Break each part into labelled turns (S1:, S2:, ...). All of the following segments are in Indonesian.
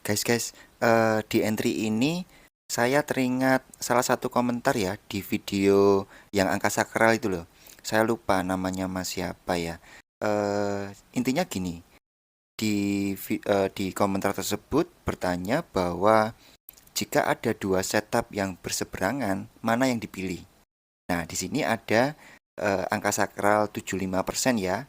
S1: Guys, di entry ini saya teringat salah satu komentar ya di video yang angka sakral itu loh. Saya lupa namanya Mas siapa ya. Intinya gini, di komentar tersebut bertanya bahwa jika ada dua setup yang berseberangan, mana yang dipilih? Nah, di sini ada angka sakral 75% ya.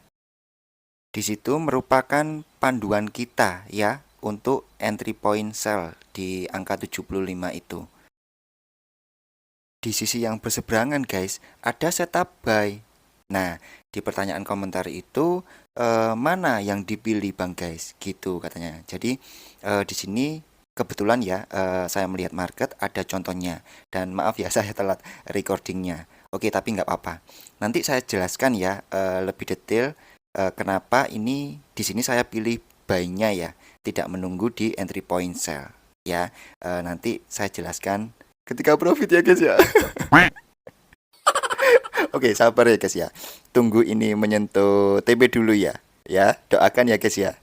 S1: Di situ merupakan panduan kita ya untuk entry point sell di angka 75 itu. Di sisi yang berseberangan guys, ada setup buy. Nah, di pertanyaan komentar itu mana yang dipilih Bang guys? Gitu katanya. Jadi di sini kebetulan ya saya melihat market ada contohnya. Dan maaf ya saya telat recordingnya. Oke, tapi nggak apa-apa. Nanti saya jelaskan ya lebih detail kenapa ini di sini saya pilih buy-nya ya, tidak menunggu di entry point sell ya. Nanti saya jelaskan ketika profit ya guys ya. Oke, sabar ya guys ya. Tunggu ini menyentuh TB dulu ya. Ya, doakan ya guys ya.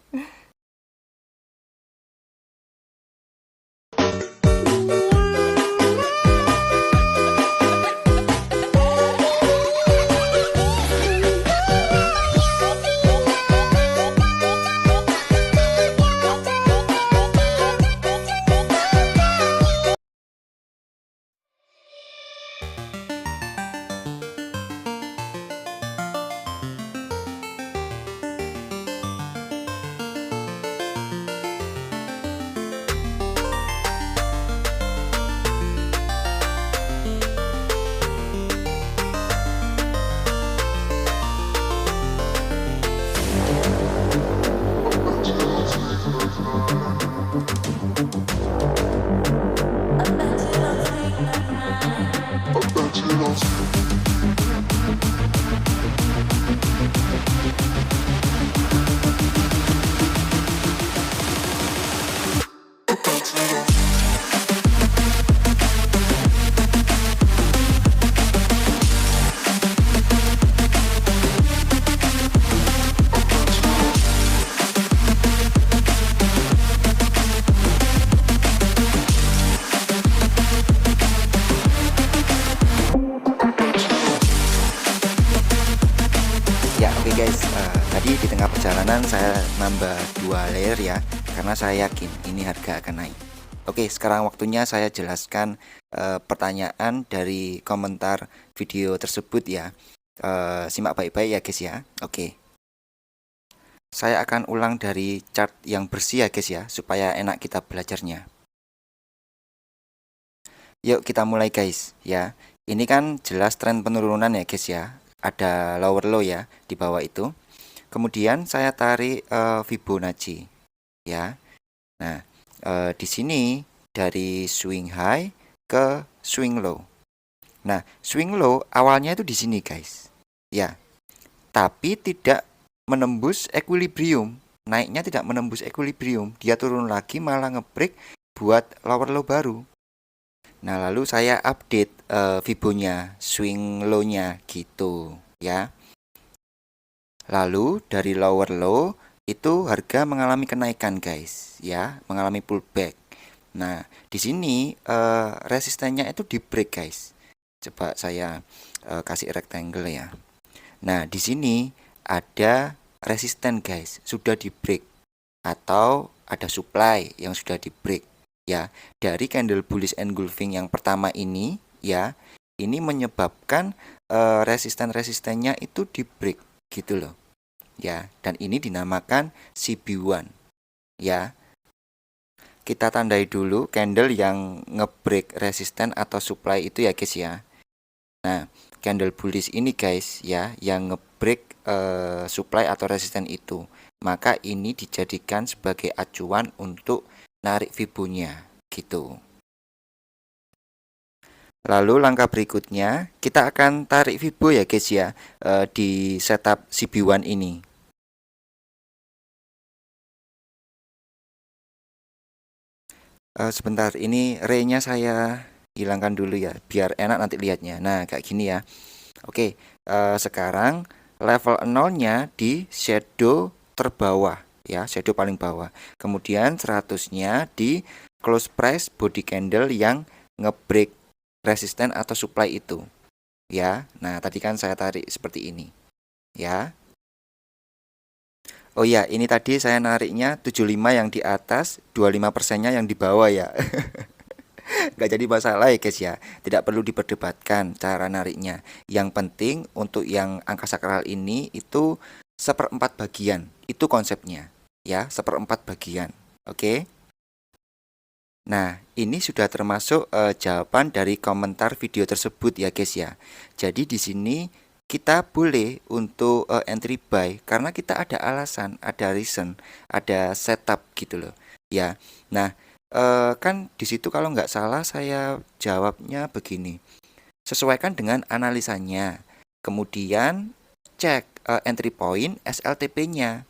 S1: Ya oke guys, tadi di tengah perjalanan saya nambah 2 layer ya, karena saya yakin ini harga akan naik. Oke, sekarang waktunya saya jelaskan pertanyaan dari komentar video tersebut ya. Simak baik-baik ya guys ya. Oke, saya akan ulang dari chart yang bersih ya guys ya, supaya enak kita belajarnya. Yuk kita mulai guys ya. Ini kan jelas tren penurunan ya guys ya. Ada lower low ya di bawah itu. Kemudian saya tarik Fibonacci ya. Nah, di sini dari swing high ke swing low. Nah, swing low awalnya itu di sini guys. Ya. Tapi tidak menembus equilibrium. Naiknya tidak menembus equilibrium. Dia turun lagi malah ngebreak buat lower low baru. Nah, lalu saya update Fibonya, swing low-nya gitu ya. Lalu dari lower low itu harga mengalami kenaikan guys ya, mengalami pullback. Nah, di sini resistennya itu di break guys. Coba saya kasih rectangle ya. Nah, di sini ada resisten guys, sudah di break atau ada supply yang sudah di break. Ya, dari candle bullish engulfing yang pertama ini ya, ini menyebabkan resisten-resistennya itu di break gitu loh. Ya, dan ini dinamakan CB1. Ya. Kita tandai dulu candle yang ngebreak resisten atau supply itu ya guys ya. Nah, candle bullish ini guys ya, yang ngebreak supply atau resisten itu, maka ini dijadikan sebagai acuan untuk narik Fibonya gitu. Lalu langkah berikutnya kita akan tarik Fibo ya guys ya, di setup CB1 ini. Sebentar, ini ray-nya saya hilangkan dulu ya biar enak nanti lihatnya. Nah kayak gini ya. Oke, sekarang level 0-nya di shadow terbawah ya, shadow paling bawah. Kemudian 100-nya di close price body candle yang ngebreak resisten atau supply itu, ya. Nah, tadi kan saya tarik seperti ini, ya. Oh ya, ini tadi saya nariknya 75 yang di atas, 25%-nya yang di bawah ya. Nggak jadi masalah ya guys ya. Tidak perlu diperdebatkan cara nariknya. Yang penting untuk yang angka sakral ini itu seperempat bagian. Itu konsepnya. Ya, seperempat bagian. Oke. Nah, ini sudah termasuk jawaban dari komentar video tersebut ya guys ya. Jadi di sini kita boleh untuk entry buy karena kita ada alasan, ada reason, ada setup gitu loh. Ya. Nah, kan di situ kalau nggak salah saya jawabnya begini. Sesuaikan dengan analisanya. Kemudian cek entry point SLTP-nya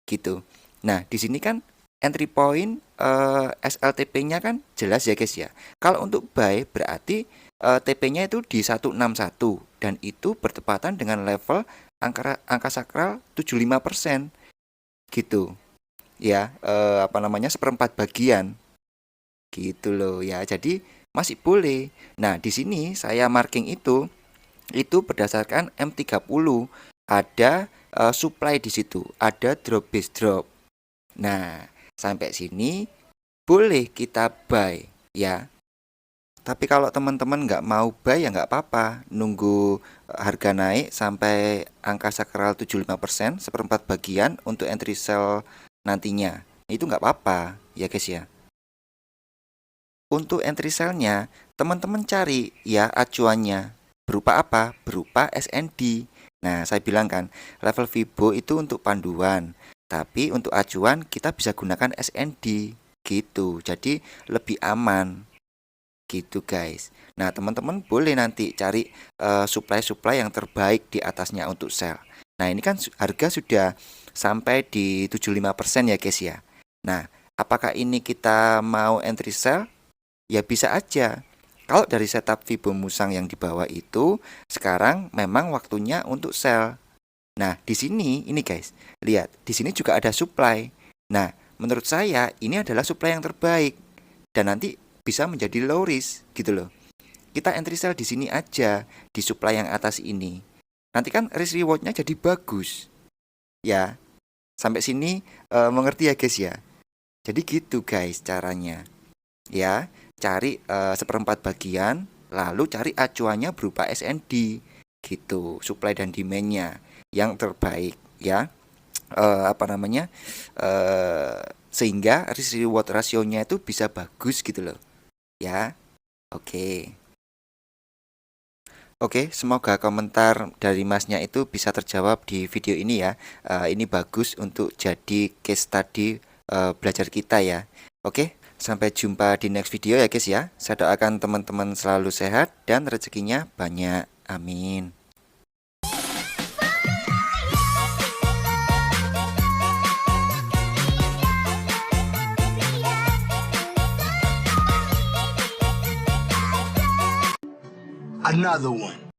S1: gitu. Nah, di sini kan entry point SLTP-nya kan jelas ya guys ya. Kalau untuk buy berarti TP-nya itu di 161 dan itu bertepatan dengan level angka sakral 75% gitu. Ya, apa namanya seperempat bagian gitu loh ya. Jadi masih boleh. Nah, di sini saya marking itu berdasarkan M30. Ada supply di situ, ada drop base drop. Nah, sampai sini boleh kita buy ya. Tapi kalau teman-teman nggak mau buy ya nggak apa-apa. Nunggu harga naik sampai angka sakral 75%, seperempat bagian untuk entry sell nantinya. Itu nggak apa-apa ya guys ya. Untuk entry sell-nya, teman-teman cari ya acuannya. Berupa apa? Berupa SND. Nah, saya bilang kan, level Fibo itu untuk panduan. Tapi untuk acuan kita bisa gunakan SND gitu. Jadi lebih aman gitu guys. Nah, teman-teman boleh nanti cari supply-supply yang terbaik di atasnya untuk sell. Nah, ini kan harga sudah sampai di 75% ya guys ya. Nah, apakah ini kita mau entry sell? Ya bisa aja. Kalau dari setup Fibo Musang yang di bawah itu, sekarang memang waktunya untuk sell. Nah, di sini ini guys, lihat, di sini juga ada supply. Nah, menurut saya ini adalah supply yang terbaik dan nanti bisa menjadi low risk gitu loh. Kita entry sell di sini aja, di supply yang atas ini. Nanti kan risk rewardnya jadi bagus. Ya, sampai sini mengerti ya guys ya. Jadi gitu guys caranya. Ya, cari seperempat bagian, lalu cari acuannya berupa SND gitu, supply dan demand-nya yang terbaik ya. Apa namanya? Sehingga risk reward rasionya itu bisa bagus gitu loh. Ya. Oke. Oke, semoga komentar dari Masnya itu bisa terjawab di video ini ya. Ini bagus untuk jadi case study belajar kita ya. Oke, sampai jumpa di next video ya guys ya. Saya doakan teman-teman selalu sehat dan rezekinya banyak. Amin.
S2: Another one.